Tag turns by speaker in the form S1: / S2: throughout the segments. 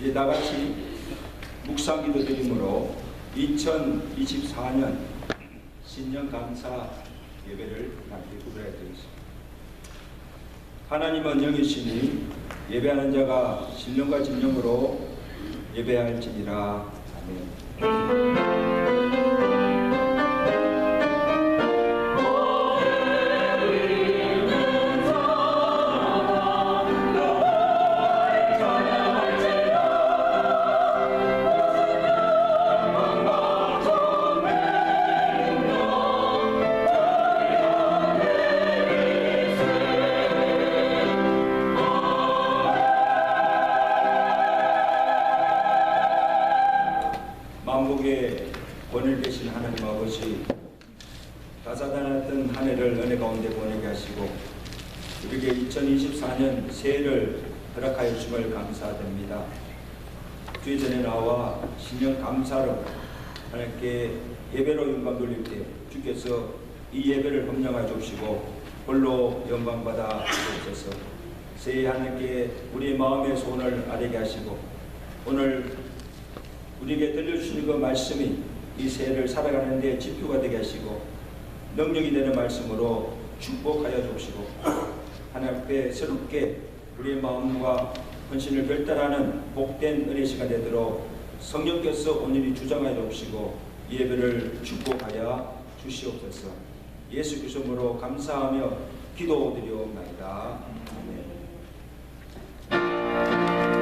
S1: 이제 나같이 묵상기도 드림으로 2024년 신년 감사 예배를 함께 드려야 되겠습니다. 하나님은 영이시니 예배하는 자가 신령과 진정으로 예배할지니라. 아멘. 만국의 권을 계신 하나님 아버지, 다사다났던 한 해를 은혜 가운데 보내게 하시고 우리에게 2024년 새해를 허락하여 주심을 감사드립니다. 주의 전에 나와 신년 감사로 하나님께 예배로 영광 돌릴 때 주께서 이 예배를 헌정하여 주시고 홀로 영광받아 주옵소서. 새해 하나님께 우리의 마음의 소원을 아뢰게 하시고 오늘 우리에게 들려주시는 그 말씀이 이 새해를 살아가는 데 지표가 되게 하시고 능력이 되는 말씀으로 축복하여 주시고 하나님 앞에 새롭게 우리의 마음과 헌신을 결단하는 복된 은혜 시간 되도록 성령께서 오늘이 주장하여 주시고 이 예배를 축복하여 주시옵소서. 예수 그리스도로 감사하며 기도드리옵나이다. 아멘.
S2: Oh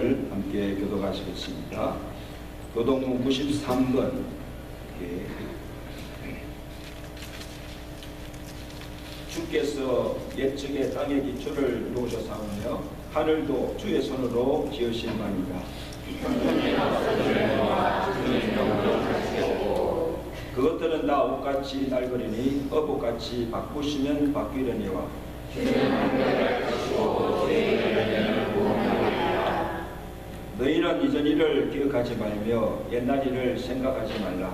S1: 말씀을 함께 교독하시겠습니다. 교독문 93번. 주께서 옛적의 땅의 기초를 놓으셨사오며 하늘도 주의 손으로 지으실만이다. 그것들은 다 옷같이 낡으리니 어복같이 바꾸시면 바뀌려니와 너희는 이전 일을 기억하지 말며 옛날 일을 생각하지 말라.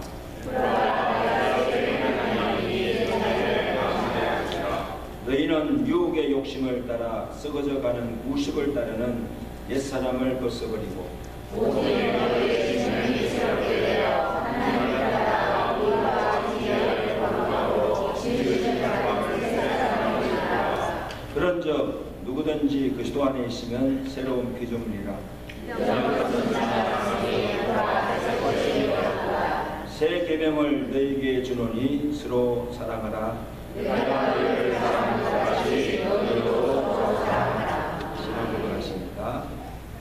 S1: 너희는 유혹의 욕심을 따라 썩어져가는 무식을 따르는 옛사람을 벗어버리고 그런즉 누구든지 그리스도 안에 있으면 새로운 피조물이라. 새 계명을 너희에게 주노니 서로 사랑하라. 신앙을 하십니다.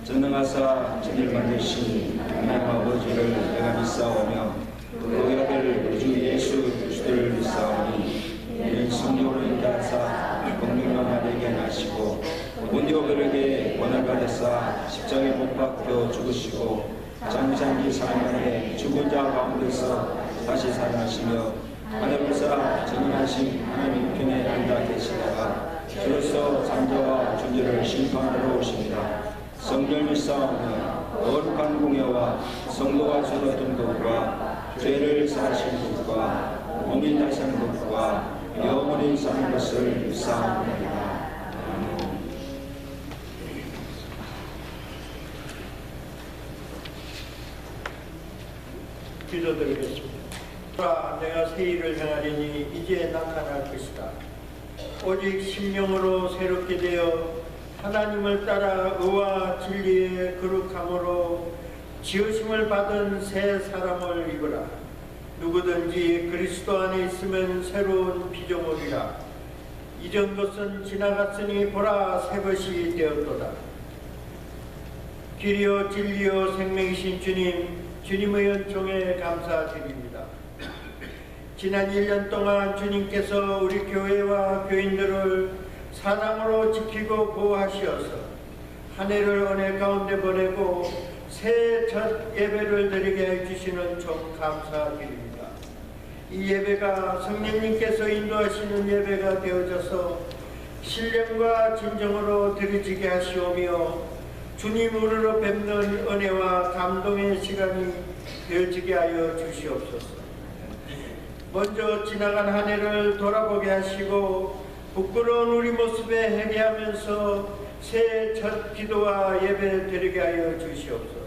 S1: 전능하사 천일 만드신 하나님 아버지를 내가 믿사오며 그의 아들 우리 주 예수 그리스도를 믿사오니 이는 성령으로 인도하사 공명만 되게 하시고 온유별에게 권을 받으사 십자가에 못 박혀 죽으시고 장기장기 사망에 죽은 자 가운데서 다시 살아나시며 하늘에서 전능하신 하나님 편에 앉아 계시다가 주로서 잠자와 존재를 심판하러 오십니다. 성령 믿사오며 거룩한 공예와 성도가 주었던 것과 죄를 사하신 것과 몸이 다시는 것과 영원히 사는 것을 믿사옵나이다.
S2: 기도드리겠습니다. 내가 새 일을 행하리니 이제 나타날 것이다. 오직 심령으로 새롭게 되어 하나님을 따라 의와 진리의 거룩함으로 지으심을 받은 새 사람을 입으라. 누구든지 그리스도 안에 있으면 새로운 피조물이라. 이전 것은 지나갔으니 보라 새 것이 되었도다. 길이요 진리요 생명이신 주님의 은총에 감사드립니다. 지난 1년 동안 주님께서 우리 교회와 교인들을 사랑으로 지키고 보호하시어서 한 해를 은혜 가운데 보내고 새 첫 예배를 드리게 해주시는 점 감사드립니다. 이 예배가 성령님께서 인도하시는 예배가 되어져서 신령과 진정으로 드려지게 하시오며 주님 우르르 뵙는 은혜와 감동의 시간이 되어지게 하여 주시옵소서. 먼저 지나간 한 해를 돌아보게 하시고 부끄러운 우리 모습에 회개하면서 새 첫 기도와 예배 드리게 하여 주시옵소서.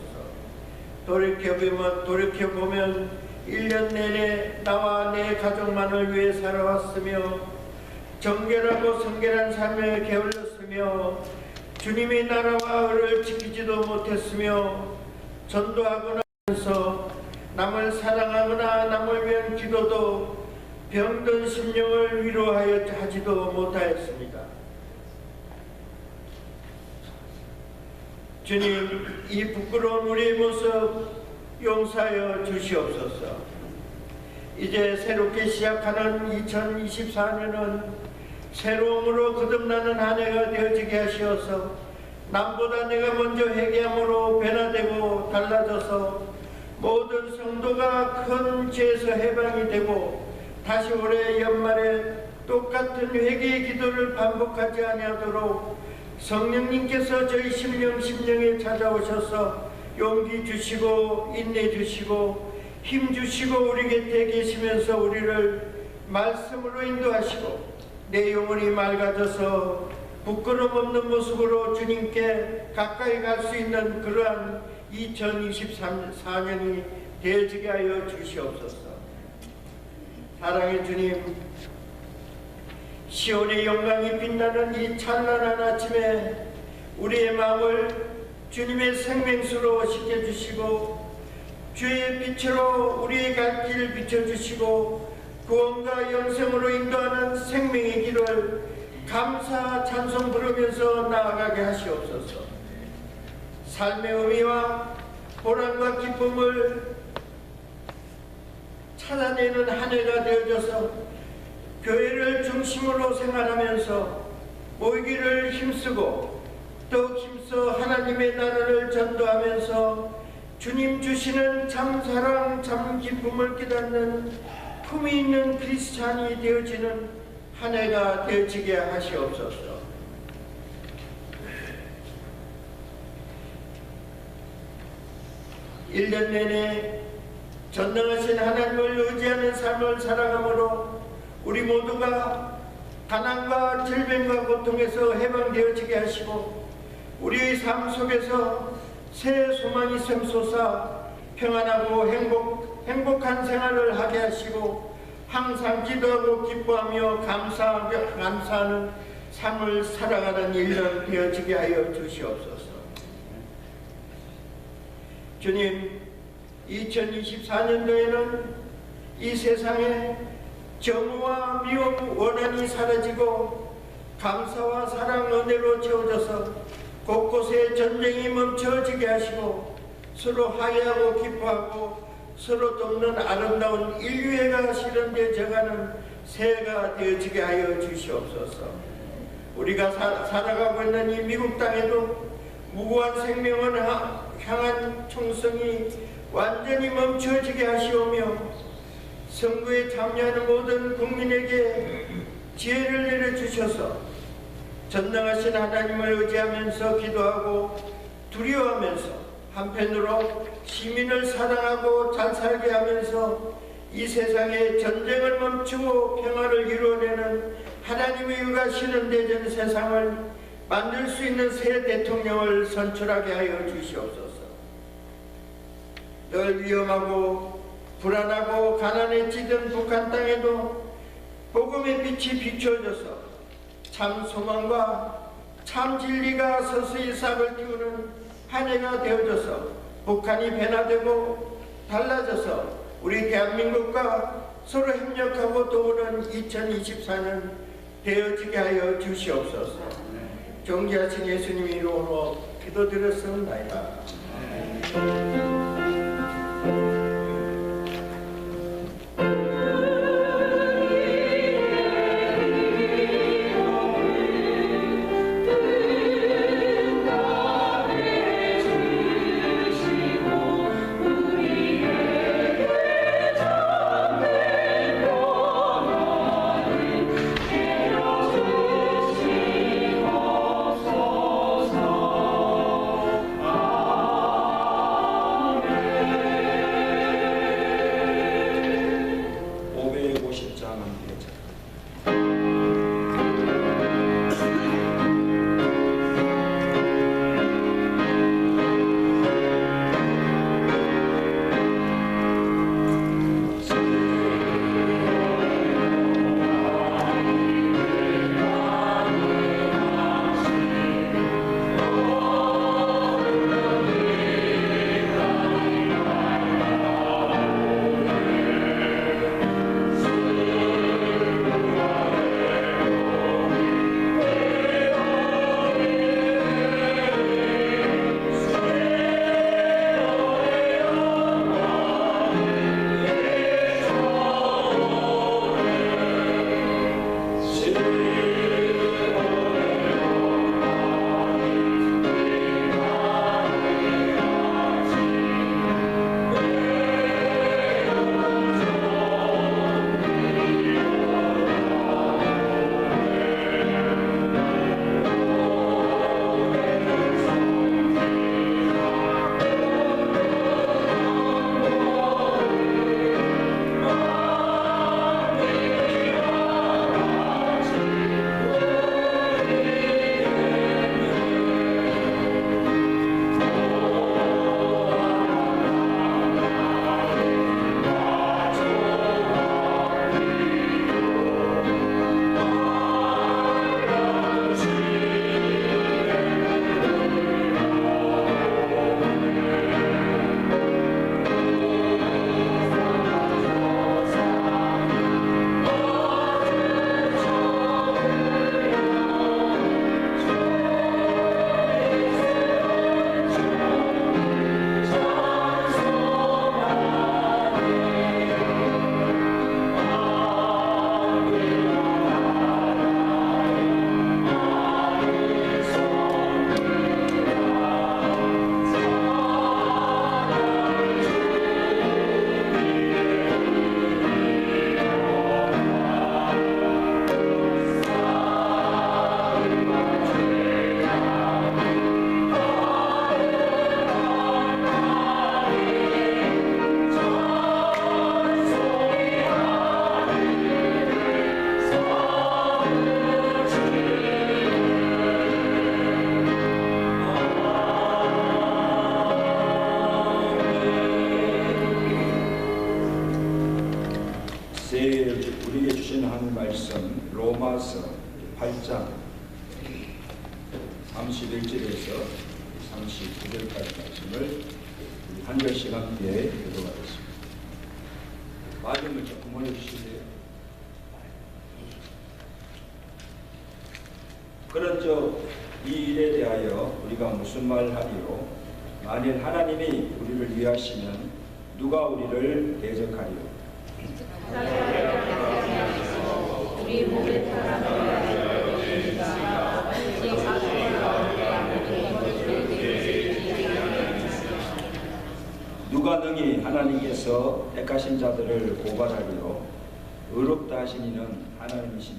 S2: 돌이켜보면 1년 내내 나와 내 가족만을 위해 살아왔으며 정결하고 성결한 삶에 게을렀으며 주님의 나라와 의를 지키지도 못했으며 전도하거나 하면서 남을 사랑하거나 남을 위한 기도도 병든 심령을 위로하여 하지도 못하였습니다. 주님, 이 부끄러운 우리의 모습 용서하여 주시옵소서. 이제 새롭게 시작하는 2024년은 새로움으로 거듭나는 한 해가 되어지게 하시어서 남보다 내가 먼저 회개함으로 변화되고 달라져서 모든 성도가 큰 죄에서 해방이 되고 다시 올해 연말에 똑같은 회개의 기도를 반복하지 아니하도록 성령님께서 저희 심령에 찾아오셔서 용기 주시고 인내 주시고 힘 주시고 우리 곁에 계시면서 우리를 말씀으로 인도하시고 내 영혼이 맑아져서 부끄럼 없는 모습으로 주님께 가까이 갈 수 있는 그러한 2024년이 되어지게 하여 주시옵소서. 사랑의 주님, 시온의 영광이 빛나는 이 찬란한 아침에 우리의 마음을 주님의 생명수로 씻겨주시고 주의 빛으로 우리의 갈 길을 비춰주시고 구원과 영생으로 인도하는 생명의 길을 감사 찬송 부르면서 나아가게 하시옵소서. 삶의 의미와 보람과 기쁨을 찾아내는 한 해가 되어져서 교회를 중심으로 생활하면서 모이기를 힘쓰고 더욱 힘써 하나님의 나라를 전도하면서 주님 주시는 참 사랑 참 기쁨을 깨닫는 품이 있는 크리스찬이 되어지는 한 해가 되어지게 하시옵소서. 1년 내내 전능하신 하나님을 의지하는 삶을 살아감으로 우리 모두가 가난과 질병과 고통에서 해방되어지게 하시고 우리의 삶 속에서 새 소망이 샘솟아 평안하고 행복한 생활을 하게 하시고 항상 기도하고 기뻐하며 감사하는 삶을 살아가는 1년 되어지게 하여 주시옵소서. 주님, 2024년도에는 이 세상에 정의와 미움, 원한이 사라지고 감사와 사랑, 은혜로 채워져서 곳곳에 전쟁이 멈춰지게 하시고 서로 화해하고 기뻐하고 서로 돕는 아름다운 인류애가 실현되어가는 새해가 되어지게 하여 주시옵소서. 우리가 살아가고 있는 이 미국 땅에도 무고한 생명을 향한 총성이 완전히 멈춰지게 하시오며 선거에 참여하는 모든 국민에게 지혜를 내려주셔서 전능하신 하나님을 의지하면서 기도하고 두려워하면서 한편으로 시민을 사랑하고 잘 살게 하면서 이 세상에 전쟁을 멈추고 평화를 이루어내는 하나님의 의가 실현되는 세상을 만들 수 있는 새 대통령을 선출하게 하여 주시옵소서. 늘 위험하고 불안하고 가난에 찌든 북한 땅에도 복음의 빛이 비추어져서 참 소망과 참 진리가 서서히 싹을 틔우는 한 해가 되어져서 북한이 변화되고 달라져서 우리 대한민국과 서로 협력하고 도우는 2024년 되어지게 하여 주시옵소서. 존귀하신 예수님 이름으로 기도드렸습니다.
S1: 한 말씀 로마서 8장 31절에서 39절까지 말씀을 우리 한 절씩 함께 읽어가겠습니다. 말씀을 조금 올려주시세요. 그런즉 이 일에 대하여 우리가 무슨 말하리요? 만일 하나님이 우리를 위하시면 누가 우리를 대적하리요?
S3: 우리 몸의
S1: 누가 능히 하나님께서 택하신 자들을 고발하리요? 의롭다 하신 이는 하나님이시니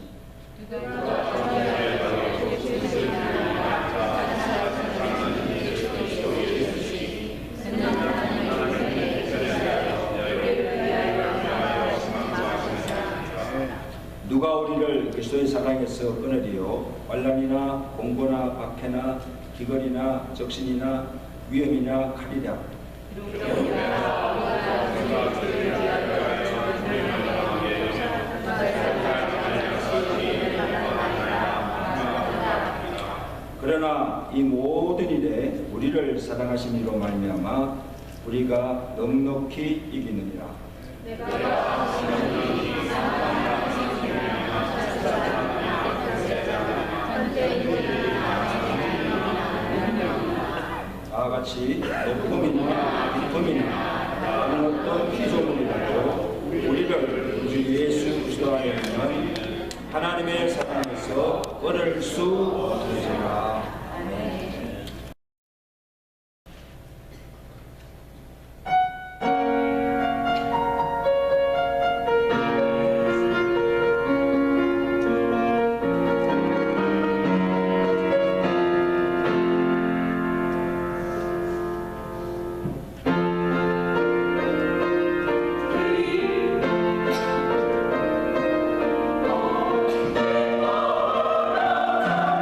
S1: 누가 우리를 그리스도의 사랑에서 끊으리요? 환난이나 공고나 박해나 기걸이나 적신이나 위험이나 칼이랴. 그러나 이 모든 일에 우리를 사랑하신 이로 말미암아 우리가 넉넉히 이기느니라. 다같이 높음이나 깊음이나 어느 어떤 피조물이라도 우리를 우리 예수 그리스도 안에 있는 하나님의 사랑에서 끊을 수 없으리라. 아멘.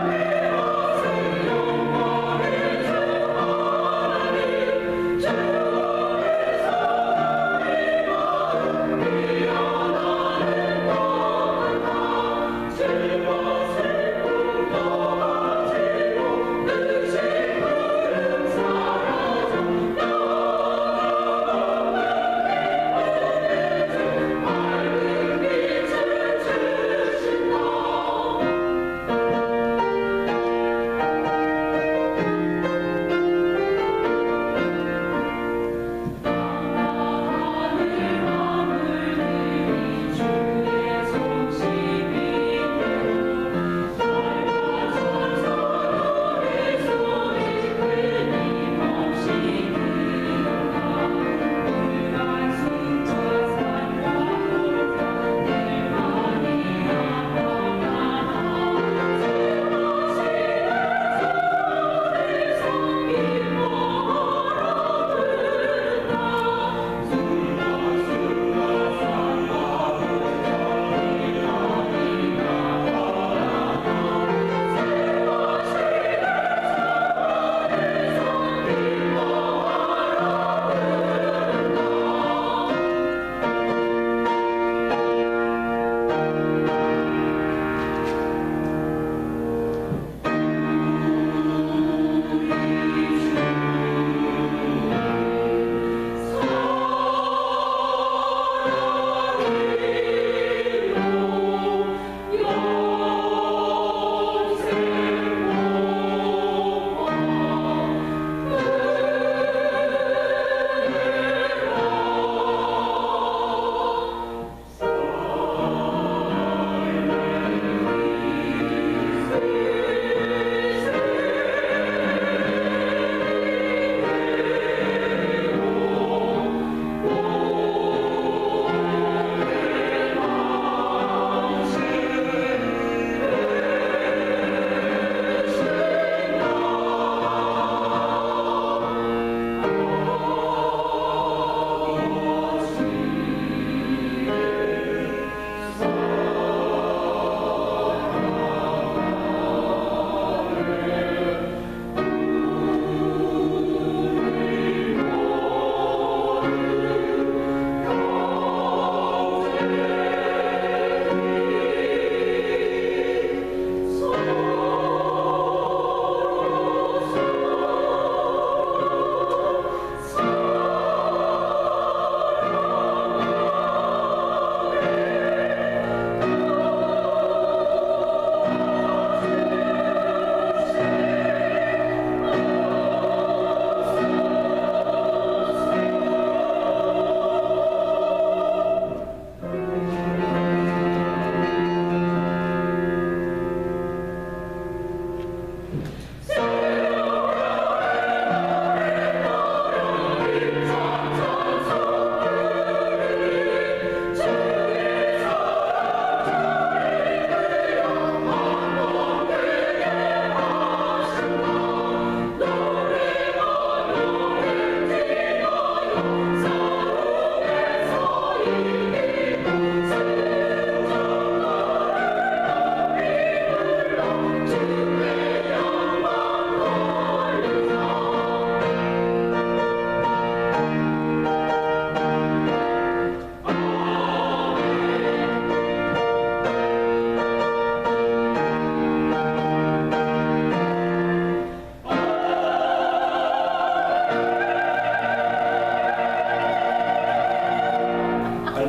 S3: 내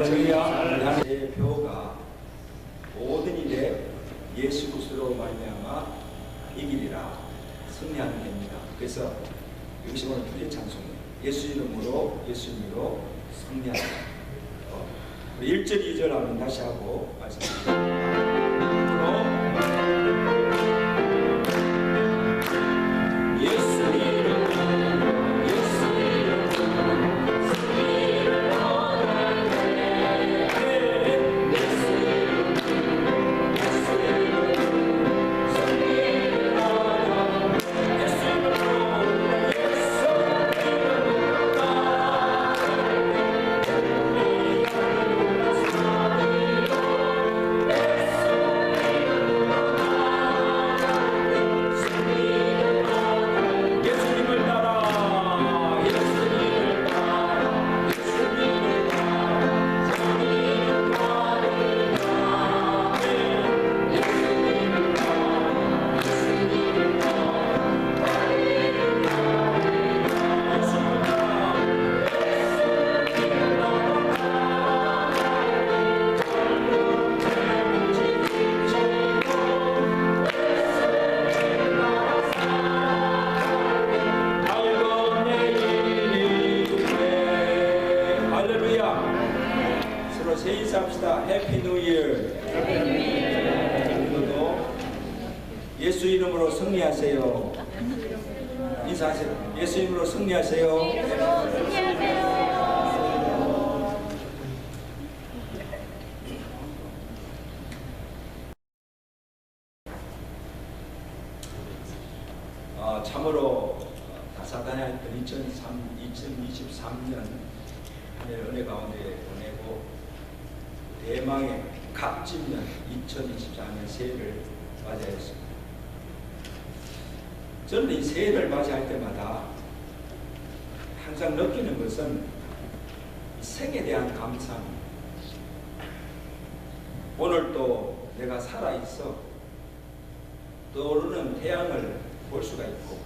S1: 할렐루야. 제 표가 모든 일에 예수 그리스도로 말미암아 이기리라 승리하는 겁니다. 그래서 이것이 오늘 주의 찬송이에요. 예수 이름으로 승리하는. 우리 1절 2절 한번 다시 하고 말씀드립니다. 새 인사합시다. 해피 뉴 이어. 오늘도 예수 이름으로 승리하세요. 인사하세요. 예수 이름으로 승리하세요. 참으로 다사다난했던 2023년 한 해 은혜 가운데 보내고 대망의 갑진년 2024년 새해를 맞이하였습니다. 저는 이 새해를 맞이할 때마다 항상 느끼는 것은 이 생에 대한 감사입니다. 오늘 또 내가 살아있어 떠오르는 태양을 볼 수가 있고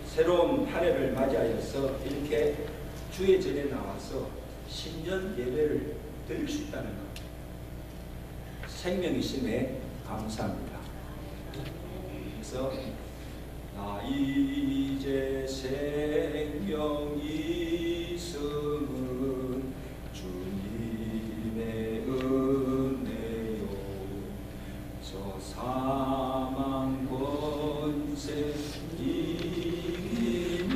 S1: 새로운 한 해를 맞이하여서 이렇게 주의 전에 나와서 신년 예배를 드릴 수 있다는 것, 생명이심에 감사합니다. 그래서 나 이제 생명이 있음은 주님의 은혜요, 저 사망 권세 이기니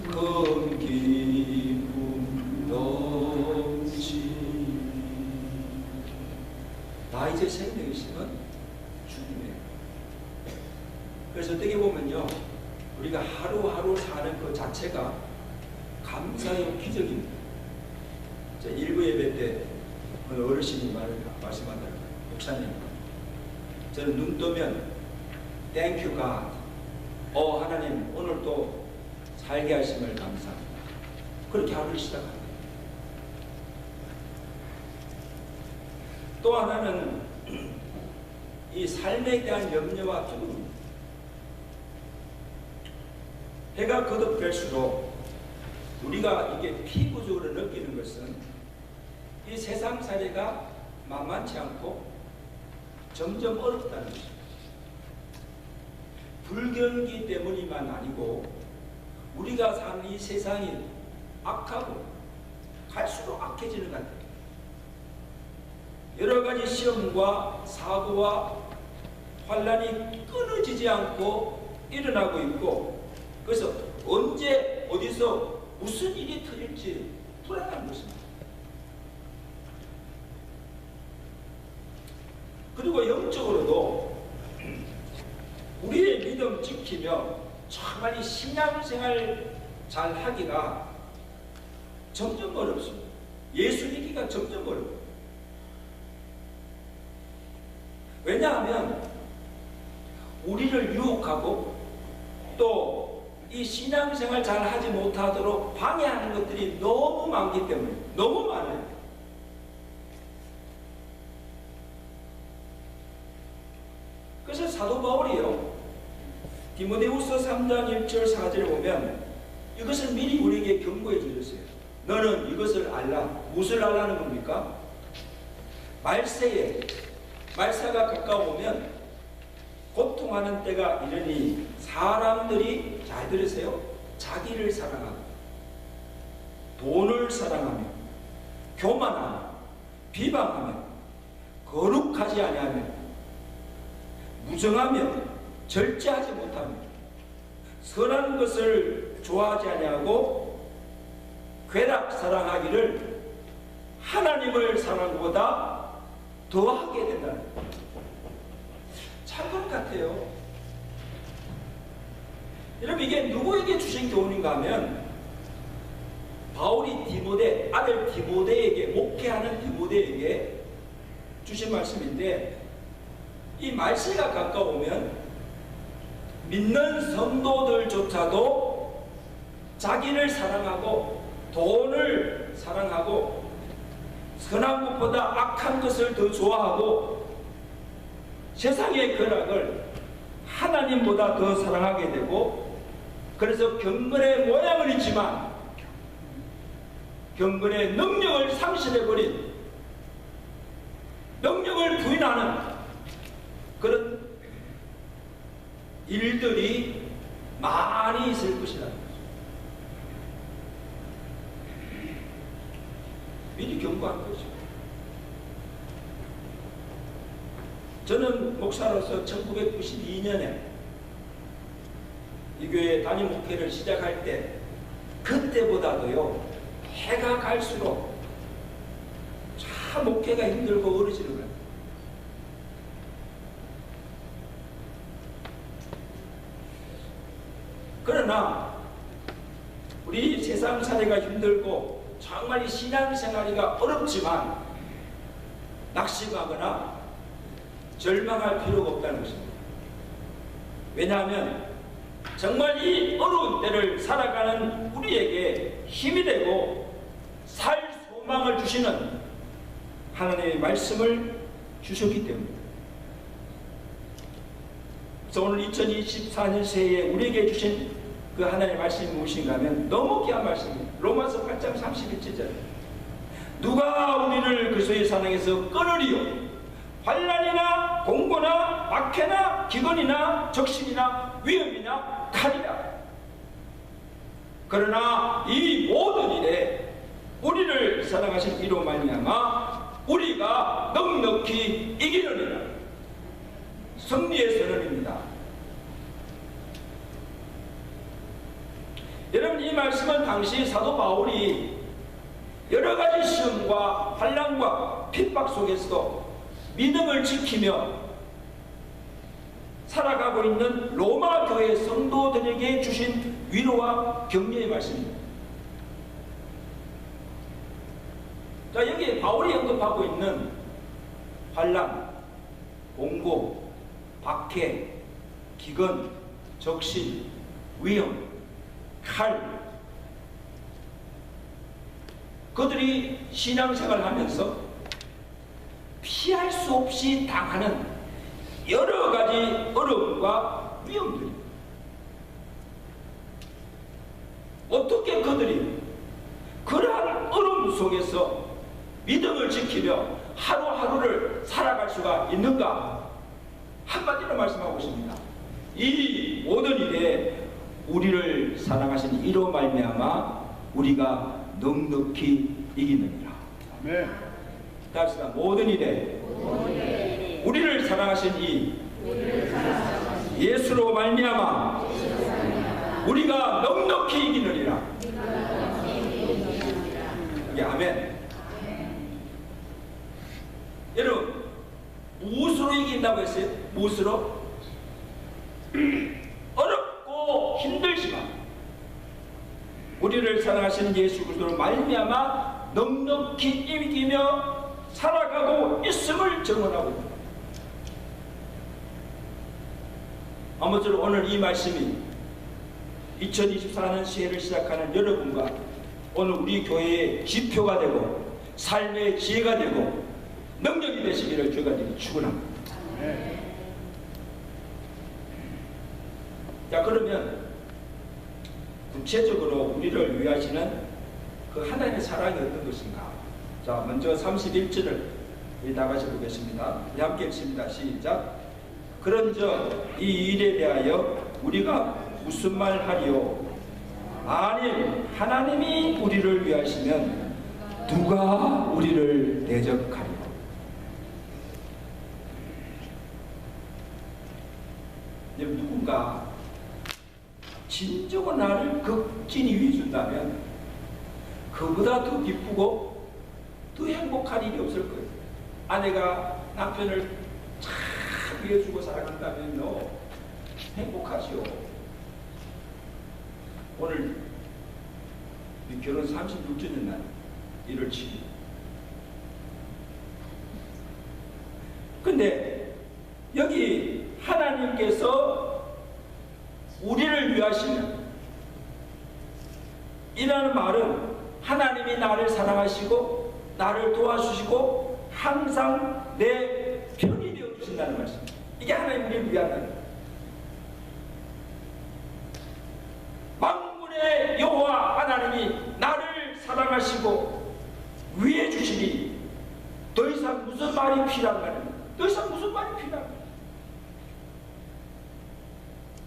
S1: 큰 기쁨 넘치니. 나 이제 생명이심은 주님의. 그래서 어떻게 보면요, 우리가 하루하루 사는 그 자체가 감사의 기적입니다. 제 1부 예배 때 어르신이 말씀하더라고요. 목사님, 저는 눈 뜨면 Thank you God, 하나님 오늘 또 살게 하심을 감사합니다. 그렇게 하루를 시작합니다. 또 하나는 이 삶에 대한 염려와 두려움. 해가 거듭될수록 우리가 이게 피부적으로 느끼는 것은 이 세상 살이가 만만치 않고 점점 어렵다는 것입니다. 불경기 때문이만 아니고 우리가 사는 이 세상이 악하고 갈수록 악해지는 것 같아요. 여러 가지 시험과 사고와 환란이 끊어지지 않고 일어나고 있고, 그래서 언제 어디서 무슨 일이 터질지 불안한 것입니다. 그리고 영적으로도 우리의 믿음 지키며 정말 이 신앙생활 잘 하기가 점점 어렵습니다. 예수 믿기가 점점 어렵고. 왜냐하면 우리를 유혹하고 또 이 신앙생활 잘 하지 못하도록 방해하는 것들이 너무 많기 때문에, 너무 많아요. 그래서 사도 바울이요, 디모데후서 3장 1절 4절에 보면 이것을 미리 우리에게 경고해 주셨어요. 너는 이것을 알라. 무엇을 알라는 겁니까? 말세에 말세가 가까우면 고통하는 때가 이르니 사람들이, 잘 들으세요, 자기를 사랑하고 돈을 사랑하며 교만하며 비방하며 거룩하지 아니하며 무정하며 절제하지 못하며 선한 것을 좋아하지 아니하고 쾌락 사랑하기를 하나님을 사랑보다 더하게 된다는 거예요. 참것 같아요. 여러분, 이게 누구에게 주신 교훈인가 하면 바울이 디모데, 아들 디모데에게, 목회하는 디모데에게 주신 말씀인데, 이 말세가 가까우면 믿는 성도들조차도 자기를 사랑하고 돈을 사랑하고 선한 것보다 악한 것을 더 좋아하고 세상의 쾌락을 하나님보다 더 사랑하게 되고, 그래서 경건의 모양을 잊지만 경건의 능력을 상실해버린, 능력을 부인하는 그런 일들이 많이 있을 것이라는 거죠. 미리 경고한 거죠. 저는 목사로서 1992년에 이 교회 단임 목회를 시작할 때 그때보다도요, 해가 갈수록 참 목회가 힘들고 어려지는 거예요. 그러나 우리 세상 살이가 힘들고 정말 이 신앙생활이가 어렵지만 낙심하거나 절망할 필요가 없다는 것입니다. 왜냐하면 정말 이 어려운 때를 살아가는 우리에게 힘이 되고 살 소망을 주시는 하나님의 말씀을 주셨기 때문입니다. 그래서 오늘 2024년 새해에 우리에게 주신 그 하나님의 말씀이 무엇인가 하면 너무 귀한 말씀입니다. 로마서 8장 31절, 누가 우리를 그리스도의 사랑에서 끊으리요? 환난이나 공고나 박해나 기근이나 적신이나 위험이나 칼이라. 그러나 이 모든 일에 우리를 사랑하신 이로 말미암아 우리가 넉넉히 이기느니라. 승리의 선언입니다. 여러분, 이 말씀은 당시 사도 바울이 여러 가지 시험과 환난과 핍박 속에서도 믿음을 지키며 살아가고 있는 로마 교회 성도들에게 주신 위로와 격려의 말씀입니다. 자, 여기에 바울이 언급하고 있는 환난, 공고, 박해, 기근, 적신, 위험, 칼, 그들이 신앙생활을 하면서 피할 수 없이 당하는 여러 가지 어려움과 위험들입니다. 어떻게 그들이 그러한 어려움 속에서 믿음을 지키며 하루하루를 살아갈 수가 있는가? 한마디로 말씀하고 있습니다. 이 모든 일에 우리를 사랑하신 이로 말미암아 우리가 넉넉히 이기느니라.
S4: 아멘.
S1: 답시다. 모든 일에 우리를 사랑하신 이 예수로 말미암아 우리가 넉넉히 이기느니라. 예, 아멘. 여러분, 무엇으로 이긴다고 했어요? 무엇으로? 어렵고 힘들지만 우리를 사랑하시는 예수 그리스도로 말미암아 넉넉히 이기며 살아가고 있음을 증언하고 있습니다. 아무쪼록 오늘 이 말씀이 2024년 새해를 시작하는 여러분과 오늘 우리 교회의 지표가 되고 삶의 지혜가 되고 능력이 되시기를 주가 되기 축원합니다. 자, 그러면 구체적으로 우리를 위하시는 그 하나님의 사랑이 어떤 것인가? 자, 먼저 31절을 나가시 보겠습니다. 함께 읽습니다. 시작. 그런즉 이 일에 대하여 우리가 무슨 말 하리요? 아니, 하나님이 우리를 위하시면 누가 우리를 대적하리요? 누군가 진정으로 나를 극진히 위해준다면 그보다 더 기쁘고 더 행복한 일이 없을 거예요. 아내가 남편을 참 위해주고 사랑한다면요, 행복하시오. 오늘 결혼 36주년 날 1월 7일. 근데 여기 하나님께서 우리를 위하시는 이라는 말은 하나님이 나를 사랑하시고 나를 도와주시고 항상 내 편이 되어 주신다는 말씀입니다. 이게 하나님 우리를 위한다는 거예요. 만군의 여호와 하나님이 나를 사랑하시고 위해 주시니 더 이상 무슨 말이 필요한가? 더 이상 무슨 말이 필요한가?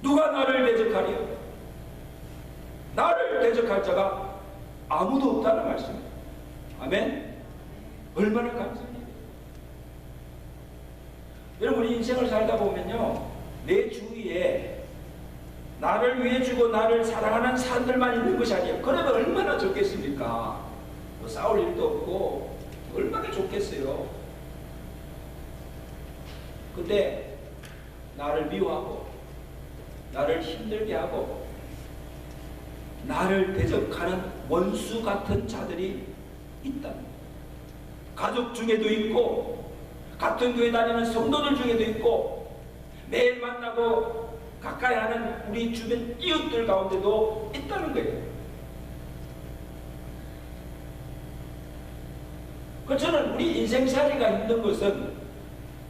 S1: 누가 나를 대적하리요? 나를 대적할 자가 아무도 없다는 말씀입니다. 아멘. 얼마나 감사해요. 여러분, 우리 인생을 살다 보면요, 내 주위에 나를 위해 주고 나를 사랑하는 사람들만 있는 것이 아니에요. 그러면 얼마나 좋겠습니까? 뭐 싸울 일도 없고 얼마나 좋겠어요. 근데 나를 미워하고 나를 힘들게 하고 나를 대적하는 원수 같은 자들이 있다. 가족 중에도 있고 같은 교회 다니는 성도들 중에도 있고 매일 만나고 가까이 하는 우리 주변 이웃들 가운데도 있다는 거예요. 그 저는 우리 인생살이가 힘든 것은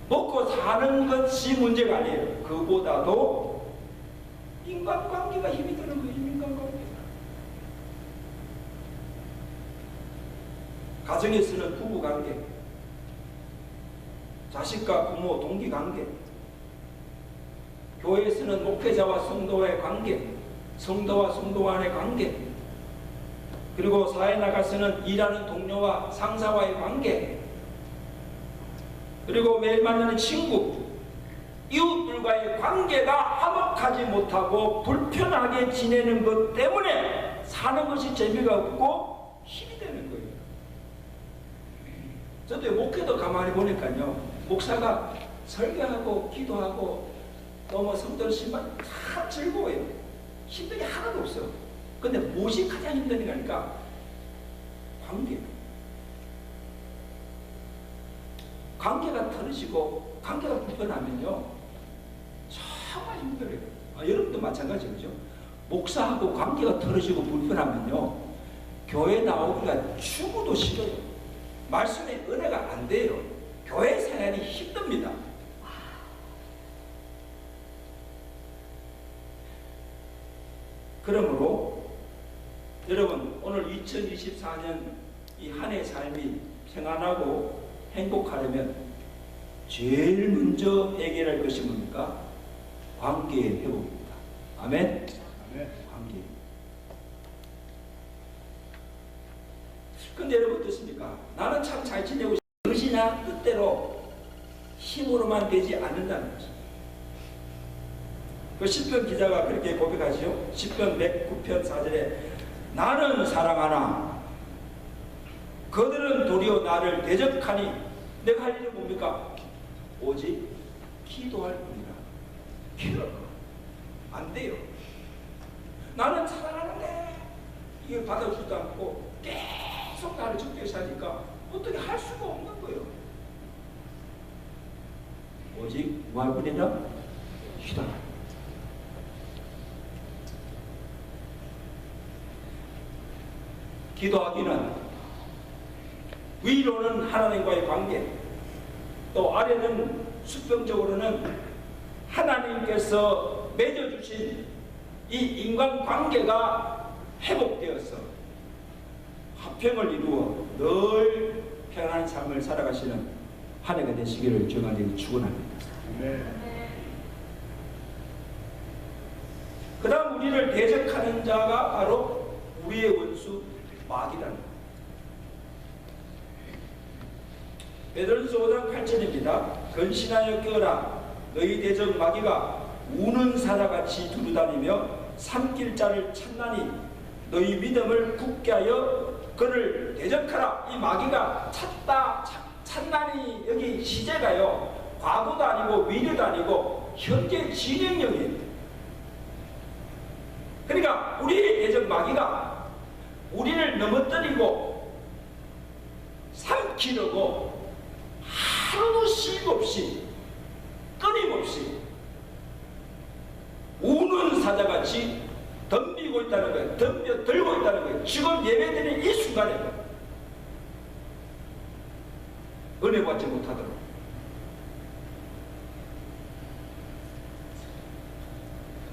S1: 먹고 사는 것이 문제가 아니에요. 그보다도 인간관계가 힘이 드는 거예요. 인간관계가. 가정에서는 부부관계, 자식과 부모 동기관계, 교회에서는 목회자와 성도와의 관계, 성도와 성도 간의 관계, 그리고 사회 나가서는 일하는 동료와 상사와의 관계, 그리고 매일 만나는 친구, 이웃들과의 관계가 화목하지 못하고 불편하게 지내는 것 때문에 사는 것이 재미가 없고 힘이 되는 거예요. 저도 목회도 가만히 보니까요, 목사가 설교하고 기도하고 또 뭐 성도를 심만 다 즐거워요. 힘든 게 하나도 없어. 근데 무엇이 가장 힘든 거니까 관계. 관계가 틀어지고 관계가 불편하면요 정말 힘들어요. 여러분도 마찬가지죠. 목사하고 관계가 틀어지고 불편하면요 교회 나오기가 죽어도 싫어요. 말씀의 은혜가 안 돼요. 교회 생활이 힘듭니다. 그러므로 여러분, 오늘 2024년 이 한 해의 삶이 평안하고 행복하려면 제일 먼저 해결할 것이 뭡니까? 관계의 회복입니다. 아멘? 아멘. 관계. 근데 여러분 어떻습니까? 나는 참 잘 지내고 그것이나 뜻대로 힘으로만 되지 않는다는 거죠. 그 시편 기자가 그렇게 고백하지요. 시편 109편 4절에 나는 사랑하나 그들은 도리어 나를 대적하니 내가 할 일은 뭡니까? 오직 기도할 뿐이라. 기도할 거. 안 돼요. 나는 사랑하는데 이걸 받아주지도 않고 계속 나를 적대시 하니까 어떻게 할 수가 없는 거예요. 오직 뭐 할 뿐이라? 기도할. 기도하기는 위로는 하나님과의 관계, 또 아래는 수평적으로는 하나님께서 맺어주신 이 인간관계가 회복되어서 화평을 이루어 늘 평안한 삶을 살아가시는 한 해가 되시기를 주의 간절히 축원합니다. 그 다음 우리를 대적하는 자가 바로 우리의 원수 마귀라는 겁니다. 베드로전서 5장 8절입니다. 근신하여 깨어라. 너희 대적 마귀가 우는 사자같이 두루다니며 삼킬 자를 찾나니 너희 믿음을 굳게 하여 그를 대적하라. 이 마귀가 찾나니 여기 시제가요. 과거도 아니고 미래도 아니고 현재 진행형이에요. 그러니까 우리의 대적 마귀가 우리를 넘어뜨리고 삼키려고 하루도 쉴 없이 끊임없이 우는 사자같이 덤비고 있다는 거예요. 덤벼들고 있다는 거예요. 지금 예배드리는 이 순간에 은혜 받지 못하도록.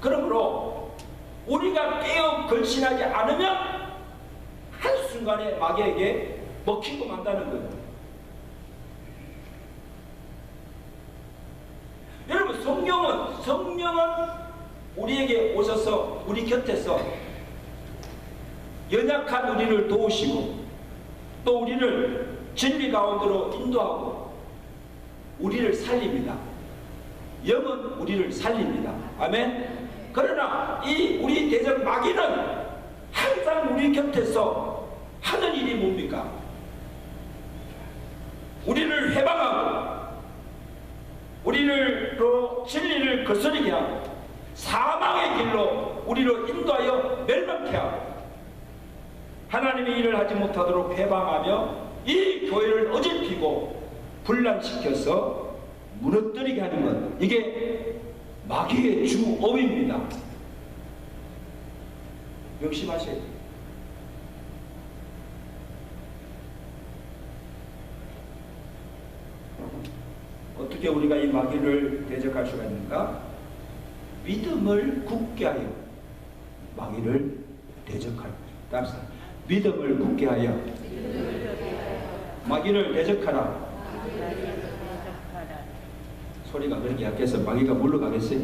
S1: 그러므로 우리가 깨어 걸신하지 않으면 한순간에 마귀에게 먹히고 만다는 거예요. 여러분, 성령은 우리에게 오셔서 우리 곁에서 연약한 우리를 도우시고 또 우리를 진리 가운데로 인도하고 우리를 살립니다. 영은 우리를 살립니다. 아멘. 그러나 이 우리 대적 마귀는 항상 우리 곁에서 하는 일이 뭡니까? 우리를 해방하고 우리를 또 진리를 거스르게 하고 사망의 길로 우리를 인도하여 멸망케 하고 하나님의 일을 하지 못하도록 해방하며 이 교회를 어질피고 분란시켜서 무너뜨리게 하는 것, 이게 마귀의 주업입니다. 명심하세요. 어떻게 우리가 이 마귀를 대적할 수가 있는가? 믿음을 굳게 하여 마귀를 대적할 것이다. 믿음을 굳게 하여 마귀를 대적하라. 소리가 그렇게 약해서 마귀가 물러가겠어요?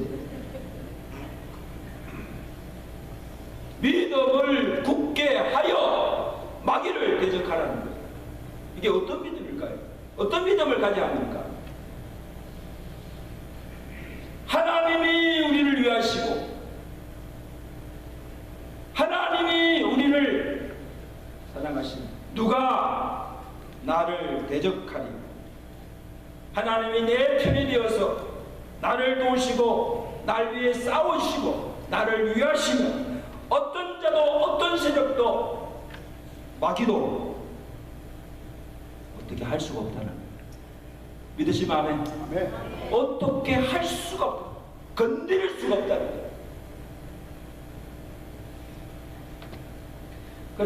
S1: 믿음을 굳게 하여 마귀를 대적하라는 거예요. 이게 어떤 믿음일까요? 어떤 믿음을 가져야 합니까? 하나님이 우리를 위하시고 하나님이 우리를 사랑하시니 누가 나를 대적하리? 하나님이 내 편이 되어서 나를 도우시고 날 위해 싸우시고 나를 위하시면 어떤 자도 어떤 세력도 마귀도 어떻게 할 수가 없다는 거예요. 믿으시면 아멘. 아멘. 어떻게 할 수가 없다. 건드릴 수가 없다는 거예요.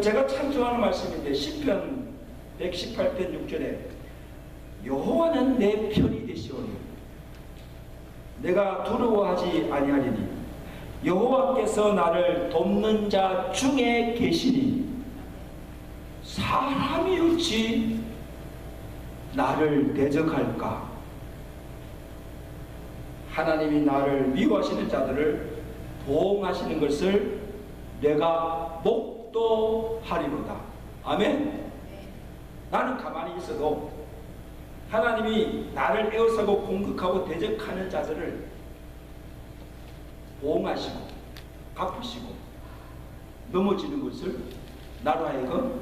S1: 제가 참 좋아하는 말씀인데 시편 118편 6절에 여호와는 내 편이 되시오니 내가 두려워하지 아니하리니 여호와께서 나를 돕는 자 중에 계시니 사람이 어찌 나를 대적할까? 하나님이 나를 미워하시는 자들을 보응하시는 것을 내가 목도하리로다. 아멘. 나는 가만히 있어도 하나님이 나를 에워싸고 공격하고 대적하는 자들을 보응하시고 갚으시고 넘어지는 것을 나로 하여금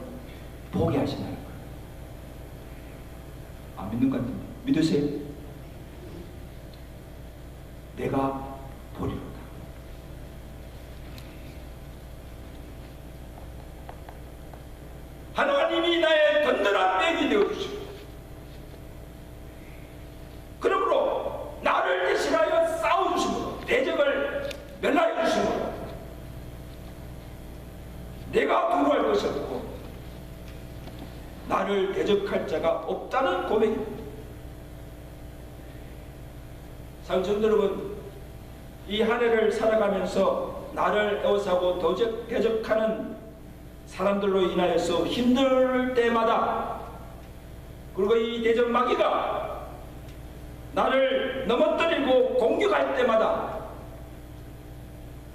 S1: 보게 하신다는 거예요. 안 믿는 것 같은데 믿으세요? 내가 보리로다. 하나님이 나의 든든한 백이 되어주시고 그러므로 나를 대신하여 싸워주심으로 대적을 멸하여 주심으로 내가 두려워할 것이 없고 나를 대적할 자가 없다는 고백입니다. 사랑하는 여러분, 이 한 해를 살아가면서 나를 에워싸고 대적하는 사람들로 인하여서 힘들 때마다, 그리고 이 대적 마귀가 나를 넘어뜨리고 공격할 때마다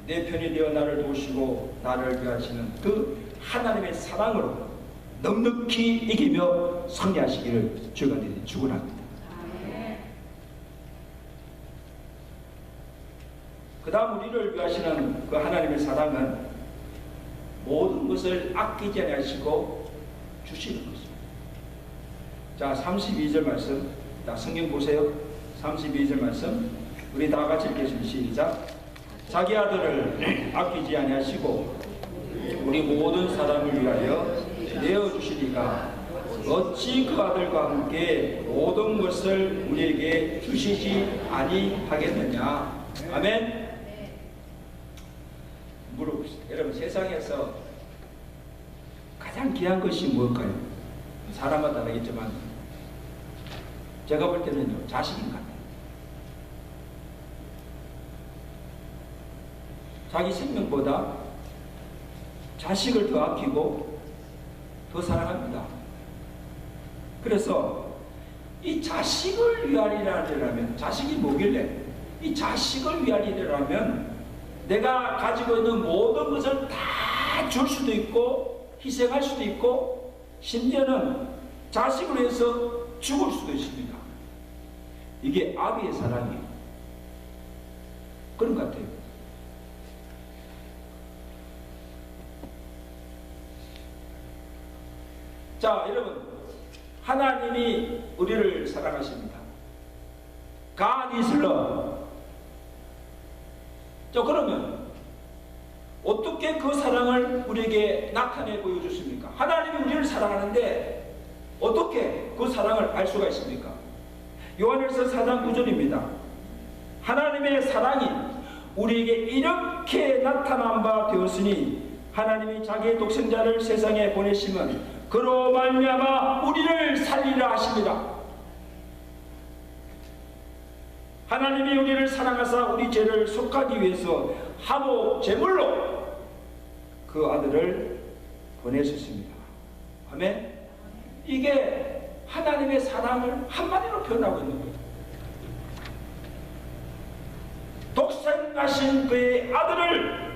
S1: 내 편이 되어 나를 도우시고 나를 위하시는 그 하나님의 사랑으로 넉넉히 이기며 승리하시기를 주가 축원합니다. 그 다음 우리를 위하시는 그 하나님의 사랑은 모든 것을 아끼지 아니하시고 주시는 것입니다. 자, 32절 말씀, 자, 성경 보세요. 32절 말씀 우리 다 같이 읽겠습니다. 시작. 자기 아들을 아끼지 아니하시고 우리 모든 사람을 위하여 내어주시니까 어찌 그 아들과 함께 모든 것을 우리에게 주시지 아니하겠느냐. 아멘. 물어봅시다. 여러분, 세상에서 가장 귀한 것이 무엇일까요? 사람마다 다르겠지만 제가 볼 때는요, 자식인 것 같아요. 자기 생명보다 자식을 더 아끼고 더 사랑합니다. 그래서 이 자식을 위하리라면, 자식이 뭐길래 이 자식을 위하리라면 내가 가지고 있는 모든 것을 다 줄 수도 있고 희생할 수도 있고 심지어는 자식을 위해서 죽을 수도 있습니다. 이게 아비의 사랑이에요. 그런 것 같아요. 자, 여러분, 하나님이 우리를 사랑하십니다. God is love. 자, 그러면 어떻게 그 사랑을 우리에게 나타내 보여주십니까? 하나님이 우리를 사랑하는데 어떻게 그 사랑을 알 수가 있습니까? 요한일서 4장 9절입니다. 하나님의 사랑이 우리에게 이렇게 나타난 바 되었으니 하나님이 자기의 독생자를 세상에 보내심은 그로 말미암아 우리를 살리라 하십니다. 하나님이 우리를 사랑하사 우리 죄를 속하기 위해서 한호 제물로 그 아들을 보내셨습니다. 아멘. 이게 하나님의 사랑을 한마디로 표현하고 있는 거예요. 독생하신 그의 아들을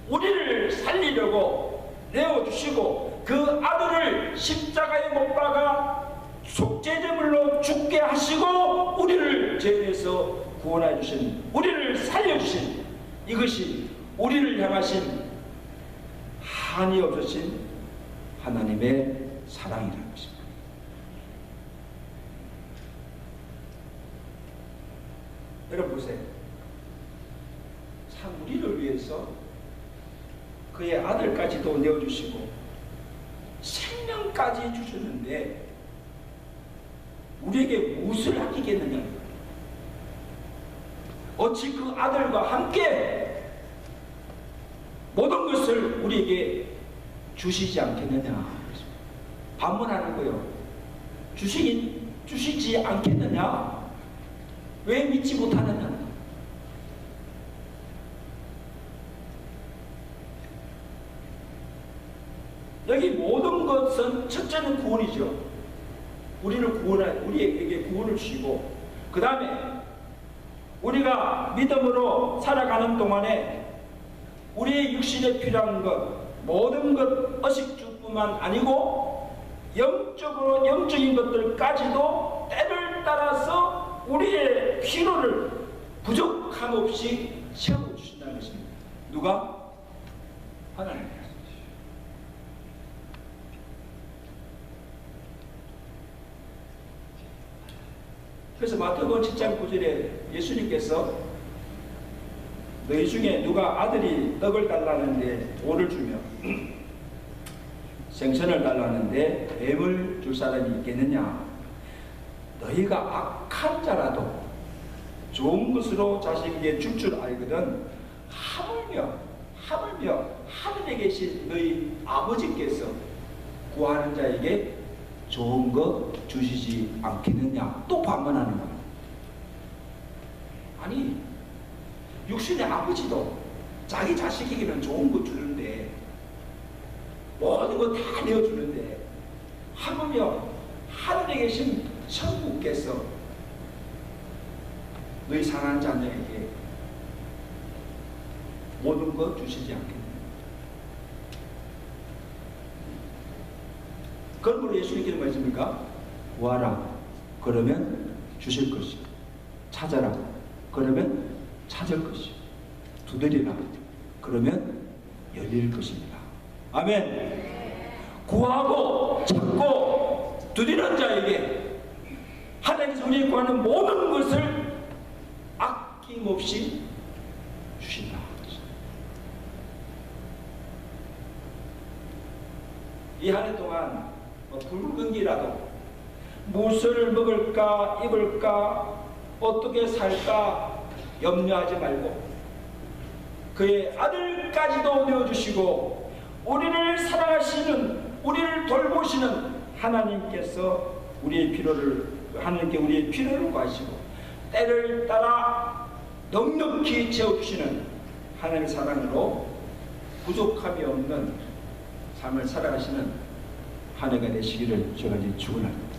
S1: 우리를 살리려고 내어주시고 그 아들을 십자가에 못 박아 속죄제물로 죽게 하시고 우리를 죄에서 구원해 주신, 우리를 살려주신, 이것이 우리를 향하신 한이 없으신 하나님의 사랑이라는 것입니다. 여러분 보세요. 참 우리를 위해서 그의 아들까지도 내어주시고 생명까지 주셨는데 우리에게 무엇을 아끼겠느냐? 어찌 그 아들과 함께 모든 것을 우리에게 주시지 않겠느냐? 반문하는 거예요. 주시지 않겠느냐? 왜 믿지 못하느냐? 여기 모든 것은 첫째는 구원이죠. 우리에게 구원을 주시고, 그 다음에 우리가 믿음으로 살아가는 동안에 우리의 육신에 필요한 것, 모든 것, 의식주뿐만 아니고 영적인 것들까지도 때를 따라서 우리의 필요를 부족함 없이 채워주신다는 것입니다. 누가? 하나님. 그래서 마태복음 7장 9절에 예수님께서 너희 중에 누가 아들이 떡을 달라는데 돌을 주며 생선을 달라는데 뱀을 줄 사람이 있겠느냐? 너희가 악한 자라도 좋은 것으로 자식에게 줄 줄 알거든 하물며 하늘에 계신 너희 아버지께서 구하는 자에게 좋은 거 주시지 않겠느냐? 또 반문하는 거예요. 아니, 육신의 아버지도 자기 자식에게는 좋은 거 주는데 모든 거 다 내어주는데 하물며 하늘에 계신 성부께서 너희 사랑하는 자녀에게 모든 것 주시지 않겠느냐. 그러므로 예수님께서 말씀입니까? 구하라 그러면 주실 것이요, 찾아라 그러면 찾을 것이요, 두드리라 그러면 열릴 것입니다. 아멘. 구하고 찾고 두드리는 자에게 하나님께서 우리가 구하는 모든 것을 아낌없이 주신다. 이 한 해 동안 붉은 기라도 무엇을 먹을까 입을까 어떻게 살까 염려하지 말고 그의 아들까지도 내어주시고 우리를 사랑하시는, 우리를 돌보시는 하나님께서 하나님께 우리의 필요를 구하시고 때를 따라 넉넉히 채워주시는 하나님의 사랑으로 부족함이 없는 삶을 살아가시는 한 해가 되시기를 제가 이제 축원합니다.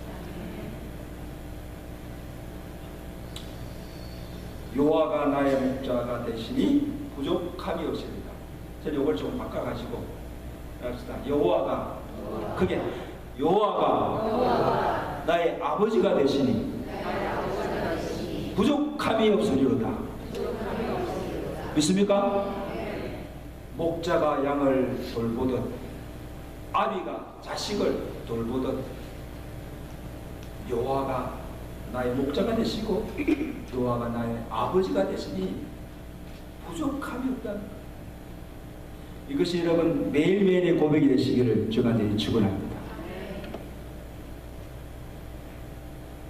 S1: 여호와가 나의 목자가 되시니 부족함이 없습니다. 저는 이걸 좀 바꿔가지고 합시다. 여호와가 그게 여호와가 나의 아버지가 되시니 부족함이 없으리로다. 믿습니까? 목자가 양을 돌보듯 아비가 자식을 돌보듯 여호와가 나의 목자가 되시고 여호와가 나의 아버지가 되시니 부족함이 없다는 것. 이것이 여러분 매일매일의 고백이 되시기를 제가 축원합니다.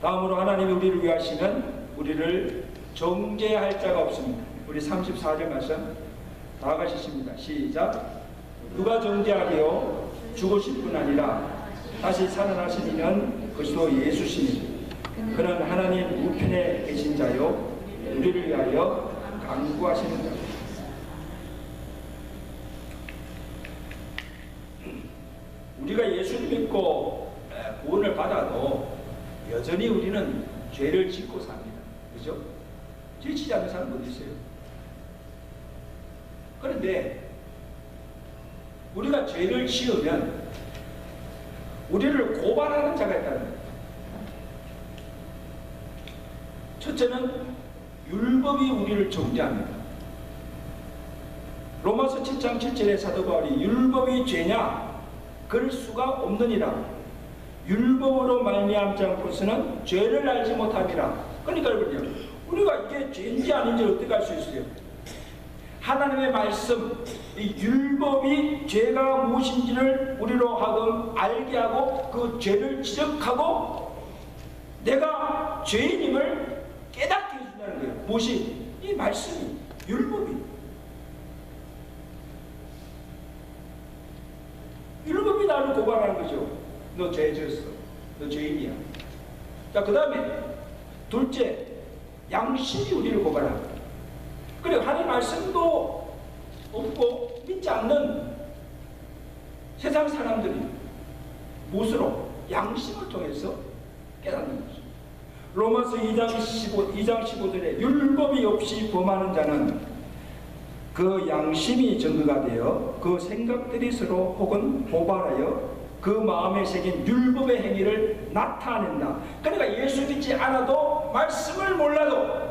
S1: 다음으로 하나님이 우리를 위하시는 우리를 정죄할 자가 없습니다. 우리 34절 말씀 다 같이 읽습니다. 시작. 누가 정죄하리요? 죽으실 뿐 아니라 다시 살아나신 이는 그리스도 예수시니 그는 하나님 우편에 계신 자요 우리를 위하여 간구하시는 자. 우리가 예수를 믿고 구원을 받아도 여전히 우리는 죄를 짓고 삽니다. 그죠? 죄 짓지 않는 사람 어디 있어요? 그런데 우리가 죄를 지으면 우리를 고발하는 자가 있다는 거예요. 첫째는 율법이 우리를 정죄합니다. 로마서 7장 7절에 사도 바울이 율법이 죄냐? 그럴 수가 없느니라. 율법으로 말미암지 않고서는 죄를 알지 못함이라. 그러니까 여러분요, 우리가 이게 죄인지 아닌지 어떻게 알 수 있어요? 하나님의 말씀, 이 율법이 죄가 무엇인지를 우리로 하여금 알게 하고 그 죄를 지적하고 내가 죄인임을 깨닫게 해준다는 거예요. 무엇이? 이 말씀이, 율법이. 율법이 나를 고발하는 거죠. 너 죄 지었어. 너 죄인이야. 자, 그 다음에 둘째, 양심이 우리를 고발합니다. 그리고 하나님 말씀도 없고 믿지 않는 세상 사람들이 무엇으로? 양심을 통해서 깨닫는 거죠. 로마서 2장 15절에 율법이 없이 범하는 자는 그 양심이 증거가 되어 그 생각들이 서로 혹은 고발하여 그 마음에 새긴 율법의 행위를 나타낸다. 그러니까 예수 믿지 않아도 말씀을 몰라도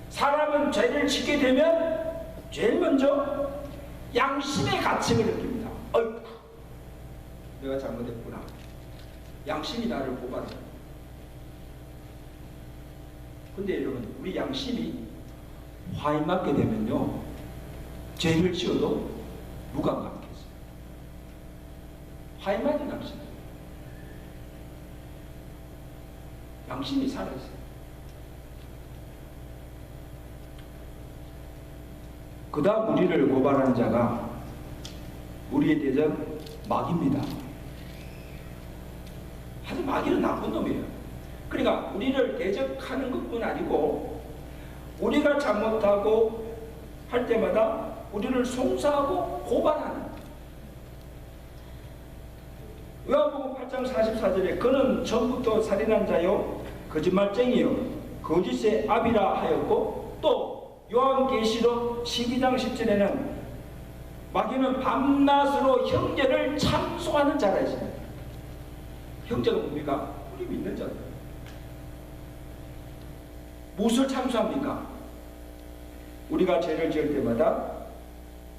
S1: 사람은 죄를 짓게 되면 제일 먼저 양심의 가책을 느낍니다. 어이구, 내가 잘못했구나. 양심이 나를 고발한다. 근데 여러분, 우리 양심이 화인 맞게 되면요, 죄를 지어도 무감각해져요. 화인 맞은 양심. 양심이 살아있어요. 그 다음 우리를 고발하는 자가 우리의 대적 마귀입니다. 하여튼 마귀는 나쁜 놈이에요. 그러니까 우리를 대적하는 것뿐 아니고 우리가 잘못하고 할 때마다 우리를 송사하고 고발하는, 요한복음 8장 44절에 그는 처음부터 살인한 자요 거짓말쟁이요 거짓의 아비라 하였고, 또 요한계시록 12장 10절에는 마귀는 밤낮으로 형제를 참소하는 자라 했습니다. 형제가 뭡니까? 우리 믿는 자들. 무엇을 참소합니까? 우리가 죄를 지을 때마다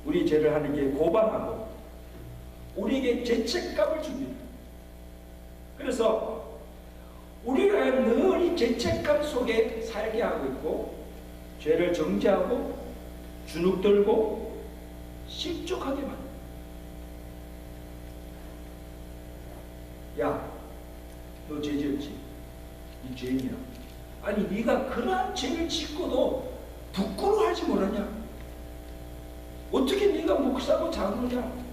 S1: 우리 죄를 하나님께 고발하고 우리에게 죄책감을 줍니다. 그래서 우리가 늘 이 죄책감 속에 살게 하고 있고, 죄를 정죄하고 주눅들고 실족하게 만듭니다. 야, 너 죄 지었지? 이 죄인이야. 아니 네가 그러한 죄를 짓고도 부끄러워하지 못하냐? 어떻게 네가 목사고 장로냐?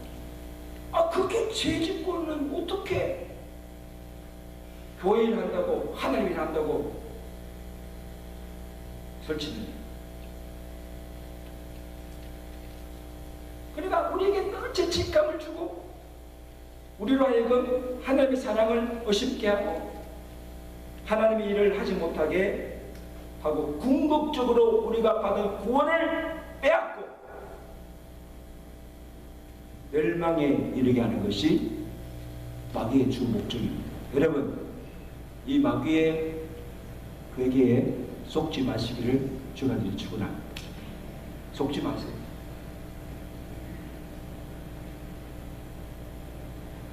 S1: 그게 죄 짓고는 어떻게 교회 일 한다고, 하나님 일 한다고 설치느냐? 그러니까 우리에게 늘 죄책감을 주고 우리로 하여금 하나님의 사랑을 의심케 하고 하나님의 일을 하지 못하게 하고 궁극적으로 우리가 받은 구원을 빼앗고 멸망에 이르게 하는 것이 마귀의 주 목적입니다. 여러분, 이 마귀의 괴계에 속지 마시기를 주가 축원합니다. 속지 마세요.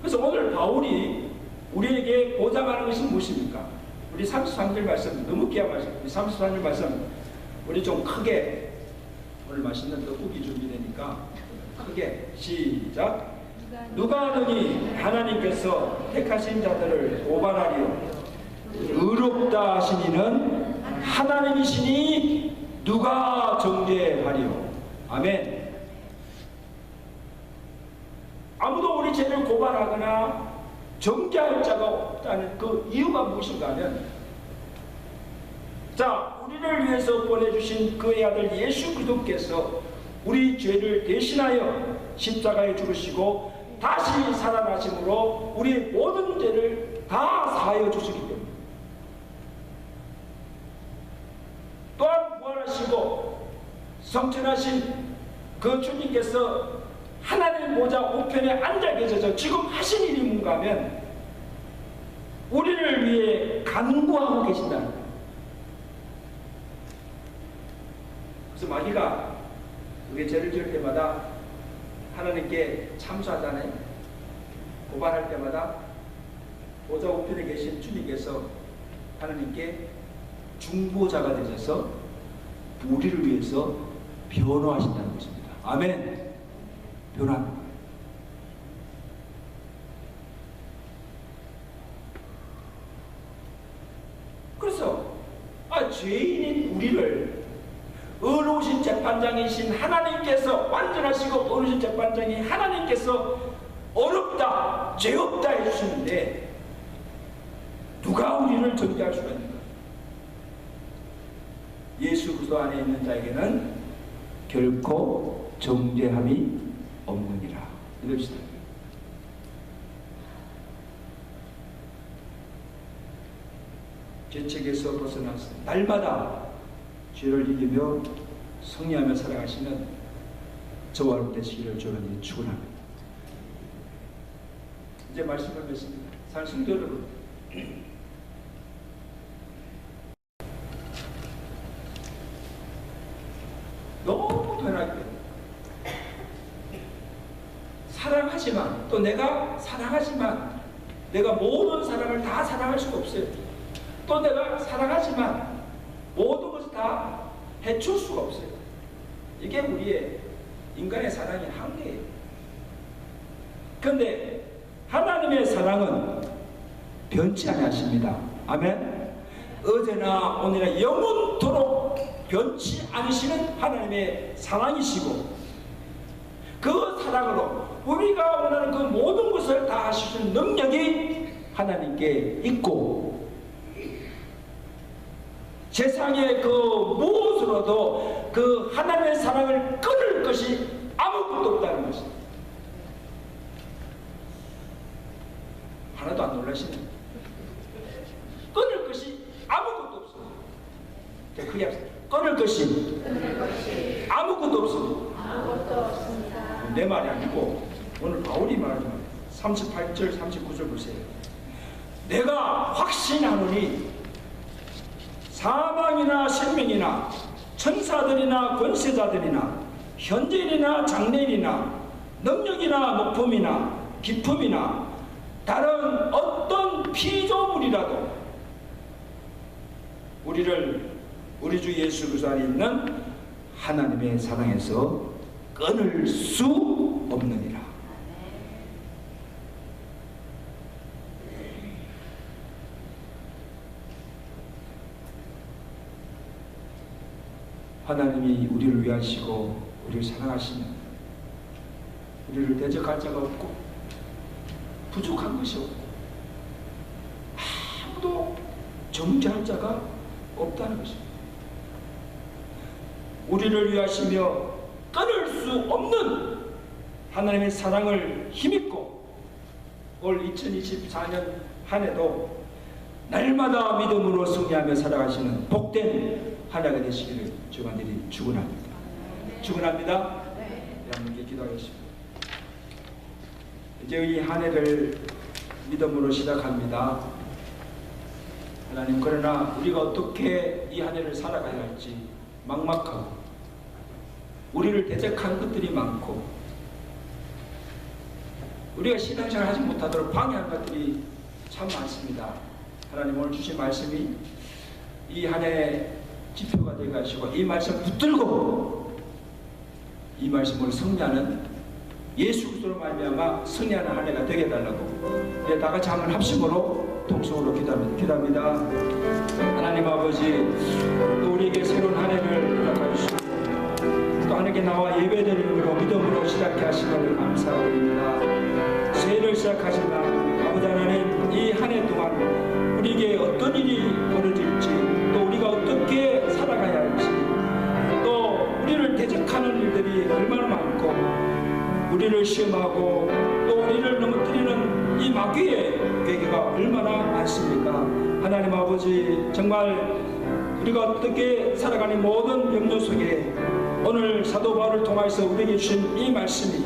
S1: 그래서 오늘 바울이 우리에게 보장하는 것이 무엇입니까? 우리 33절 말씀, 너무 귀한 말씀, 우리 33절 말씀 우리 좀 크게, 오늘 맛있는 떡국이 준비되니까 크게 시작. 누가 하느니 하나님께서 택하신 자들을 고발하리요 의롭다 하시니는 하나님이시니 누가 정죄하리요. 아멘. 아무도 우리 죄를 고발하거나 정죄할 자가 없다는 그 이유가 무엇인가 하면, 자, 우리를 위해서 보내주신 그의 아들 예수 그리스도께서 우리 죄를 대신하여 십자가에 죽으시고 다시 살아나심으로 우리 모든 죄를 다 사하여 주시기 때문에, 또한 부활하시고 성천하신 그 주님께서 하나님 보좌 우편에 앉아 계셔서 지금 하신 일이 뭔가 하면 우리를 위해 간구하고 계신다는 거예요. 그래서 마귀가 우리 죄를 지을 때마다 하나님께 참소하잖아요. 고발할 때마다 보좌 우편에 계신 주님께서 하나님께 중보자가 되셔서 우리를 위해서 변호하신다는 것입니다. 아멘. 변화하는 거예요. 그래서 죄인인 우리를 의로우신 재판장이신 하나님께서, 완전하시고 의로우신 재판장인 하나님께서 어렵다, 죄 없다 해주시는데 누가 우리를 정죄할 수가 있는가? 예수 그리스도 안에 있는 자에게는 결코 정죄함이 없느니라. 이럽시다. 죄책에서 벗어나서 날마다 죄를 이기며 승리하며 살아가시는 저와 여러분 되시기를 주님 축원합니다. 이제 말씀을 맺습니다. 사랑하는 성도 여러분, 너무 변하게 사랑하지만, 또 내가 사랑하지만 내가 모든 사랑을 다 사랑할 수가 없어요. 또 내가 사랑하지만 모든 것을 다 해줄 수가 없어요. 이게 우리의 인간의 사랑의 한계예요. 그런데 하나님의 사랑은 변치 아니하십니다. 아멘. 어제나 오늘이나 영원토록 변치 않으시는 하나님의 사랑이시고, 그 사랑으로 우리가 원하는 그 모든 것을 다 하실 수 있는 능력이 하나님께 있고, 세상의 그 무엇으로도 그 하나님의 사랑을 끊을 것이 아무것도 없다는 것입니다. 하나도 안 놀라시네. 끊을 것이 아무것도 없어. 크게 합시다. 끊을 것이 아무것도 없어. 내 말이 아니고 오늘 바울이 말하지만 38절 39절 보세요. 내가 확신하노니 사망이나 생명이나 천사들이나 권세자들이나 현재인이나 장래인이나 능력이나 높음이나 깊음이나 다른 어떤 피조물이라도 우리를 우리 주 예수 그리스도 안에 있는 하나님의 사랑에서 끊을 수 없느니라. 하나님이 우리를 위하시고 우리를 사랑하시면 우리를 대적할 자가 없고 부족한 것이 없고 아무도 정죄할 자가 없다는 것입니다. 우리를 위하시며 끊을 수 없는 하나님의 사랑을 힘입고 올 2024년 한 해도 날마다 믿음으로 승리하며 살아가시는 복된 한 해가 되시기를 주간들이 축원합니다. 축원합니다. 함께 기도하겠습니다. 이제 이 한 해를 믿음으로 시작합니다. 하나님, 그러나 우리가 어떻게 이 한 해를 살아가야 할지 막막하고 우리를 대적한 것들이 많고 우리가 신앙생활 하지 못하도록 방해하는 것들이 참 많습니다. 하나님, 오늘 주신 말씀이 이 한 해 지표가 되어가시고 이 말씀 붙들고 이 말씀으로 승리하는 예수 그리스도로 말미암아 승리하는 한 해가 되게 해달라고 다 같이 한번 합심으로 통성으로 기도합니다. 하나님 아버지, 또 우리에게 새로운 한 해를 허락해 주시고 또 하나님께 나와 예배드림으로 믿음으로 시작해 하시는 감사드립니다. 새해를 시작하지만 아버지 하나님, 이 한 해 동안 우리에게 어떤 일이 벌어질지 또 우리가 어떻게 살아가야 할지 또 우리를 대적하는 일들이 얼마나 많고 우리를 시험하고 또 우리를 넘어뜨리는 이 마귀의 괴계가 얼마나 많습니까? 하나님 아버지, 정말 우리가 어떻게 살아가는 모든 염려 속에 오늘 사도 바울을 통해서 우리에게 주신 이 말씀이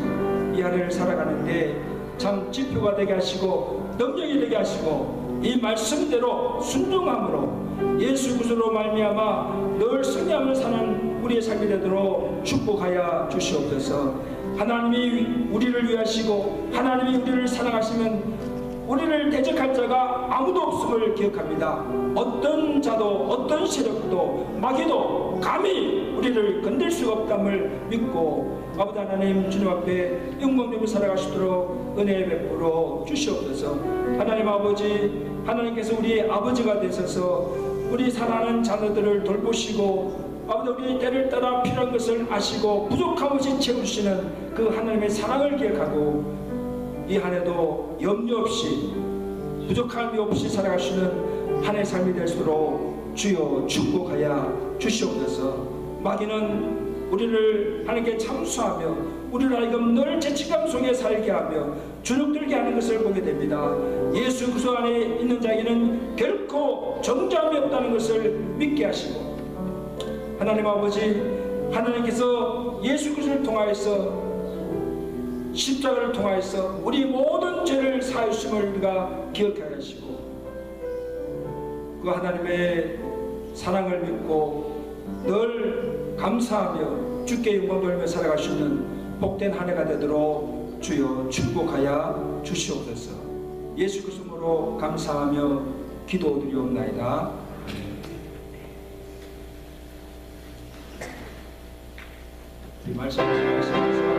S1: 이 한 해를 살아가는데 참 지표가 되게 하시고 능력이 되게 하시고 이 말씀대로 순종함으로 예수 그리스도로 말미암아 늘 승리하며 사는 우리의 삶이 되도록 축복하여 주시옵소서. 하나님이 우리를 위하시고 하나님이 우리를 사랑하시면 우리를 대적할 자가 아무도 없음을 기억합니다. 어떤 자도 어떤 세력도 마귀도 감히 우리를 건들 수가 없담을 믿고 아버지 하나님, 주님 앞에 영광되며 살아가시도록 은혜 베풀어 주시옵소서. 하나님 아버지, 하나님께서 우리의 아버지가 되셔서 우리 사랑하는 자녀들을 돌보시고 아버지, 우리 때를 따라 필요한 것을 아시고 부족함없이 채우시는 그 하나님의 사랑을 기억하고 이 한 해도 염려 없이 부족함이 없이 살아가시는 한 해 삶이 될수록 주여 축복하여 주시옵소서. 마귀는 우리를 하나님께 참수하며 우리를 하여금 늘 죄책감 속에 살게 하며 주눅들게 하는 것을 보게 됩니다. 예수 그리스도 안에 있는 자에게는 결코 정죄함이 없다는 것을 믿게 하시고 하나님 아버지, 하나님께서 예수 그리스도를 통하여서 십자가를 통하여서 우리 모든 죄를 사하여 주심을 우리가 기억하게 하시고 그 하나님의 사랑을 믿고 늘 감사하며 주께 영광 돌며 살아갈 수 있는 복된 한 해가 되도록 주여 축복하여 주시옵소서. 예수 그리스도로 감사하며 기도드리옵나이다. 이 말씀을 말씀하시고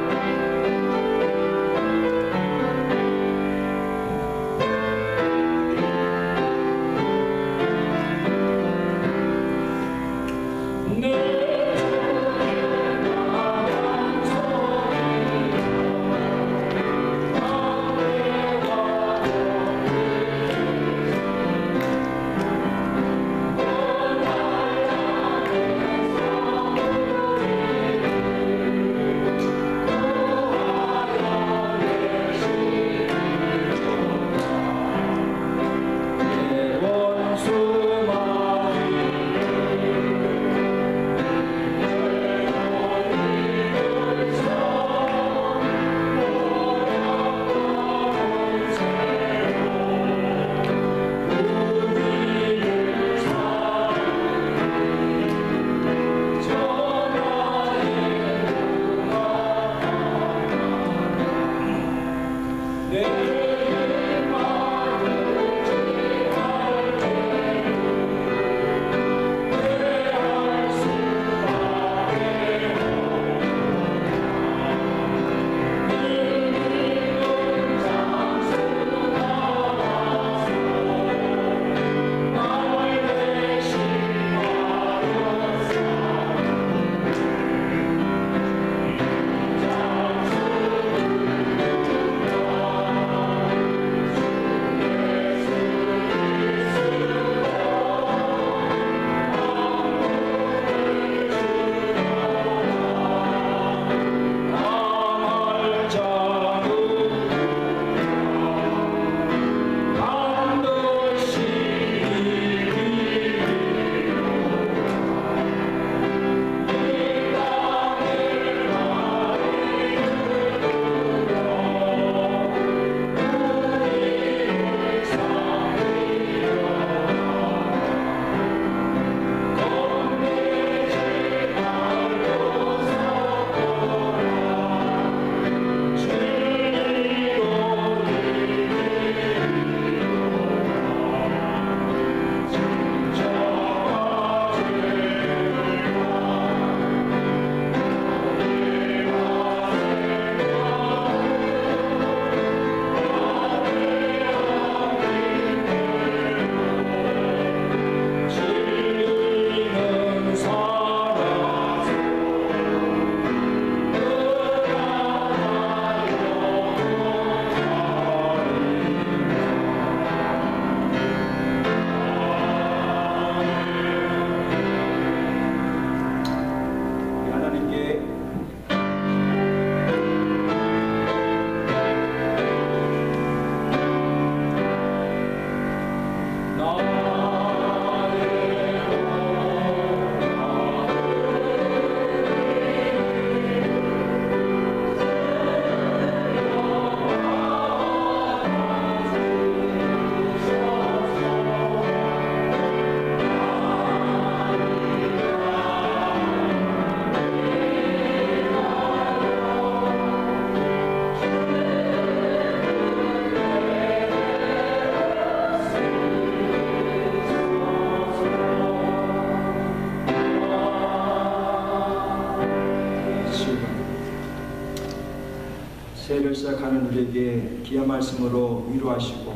S1: 시작하는 우리에게 귀한 말씀으로 위로하시고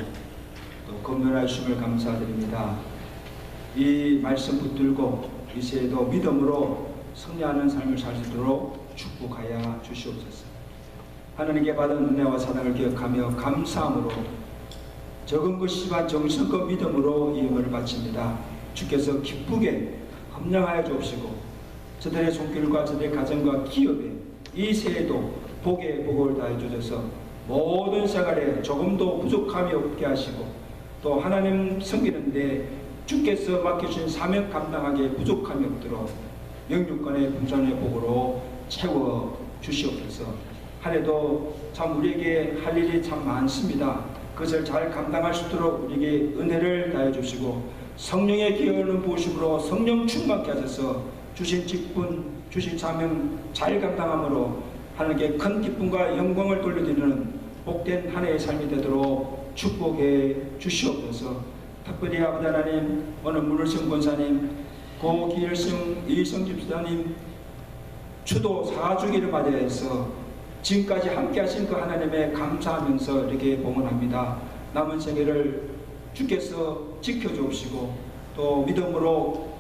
S1: 또 건면하여 주심을 감사드립니다. 이 말씀 붙들고 이 새해도 믿음으로 승리하는 삶을 살 수 있도록 축복하여 주시옵소서. 하나님께 받은 은혜와 사랑을 기억하며 감사함으로 적은 것이지만 정성껏 믿음으로 이 예물을 바칩니다. 주께서 기쁘게 함량하여 주옵시고 저들의 손길과 저들의 가정과 기업에 이 새해도 복에 복을 다해 주셔서 모든 생활에 조금도 부족함이 없게 하시고 또 하나님 섬기는데 주께서 맡겨주신 사명 감당하기에 부족함이 없도록 영육간의 분산의 복으로 채워 주시옵소서. 한 해도 참 우리에게 할 일이 참 많습니다. 그것을 잘 감당할 수 있도록 우리에게 은혜를 다해 주시고 성령의 기여는 부으심으로 성령 충만케 하셔서 주신 직분, 주신 사명 잘 감당함으로 하나님께 큰 기쁨과 영광을 돌려드리는 복된 한 해의 삶이 되도록 축복해 주시옵소서. 특별히 아버지 하나님, 오늘 문을승 권사님, 고 기일승 이성 집사님 추도 4주기를 맞이해서 지금까지 함께 하신 그 하나님에 감사하면서 이렇게 봉헌합니다. 남은 생애를 주께서 지켜주옵시고 또 믿음으로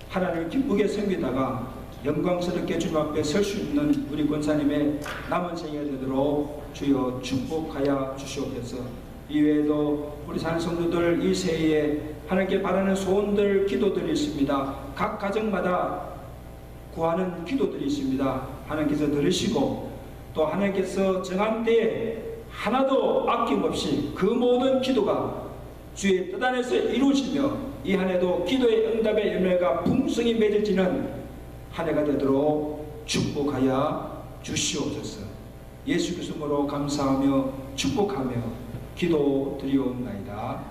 S1: 하나님을 기쁘게 섬기다가 영광스럽게 주님 앞에 설 수 있는 우리 권사님의 남은 생애 되도록 주여 축복하여 주시옵소서. 이외에도 우리 산 성도들 이 새해에 하나님께 바라는 소원들, 기도들이 있습니다. 각 가정마다 구하는 기도들이 있습니다. 하나님께서 들으시고 또 하나님께서 정한 때에 하나도 아낌없이 그 모든 기도가 주의 뜻 안에서 이루어지며 이 한 해도 기도의 응답의 열매가 풍성히 맺어지는 한 해가 되도록 축복하여 주시옵소서. 예수 그리스도로 감사하며 축복하며 기도 드리옵나이다.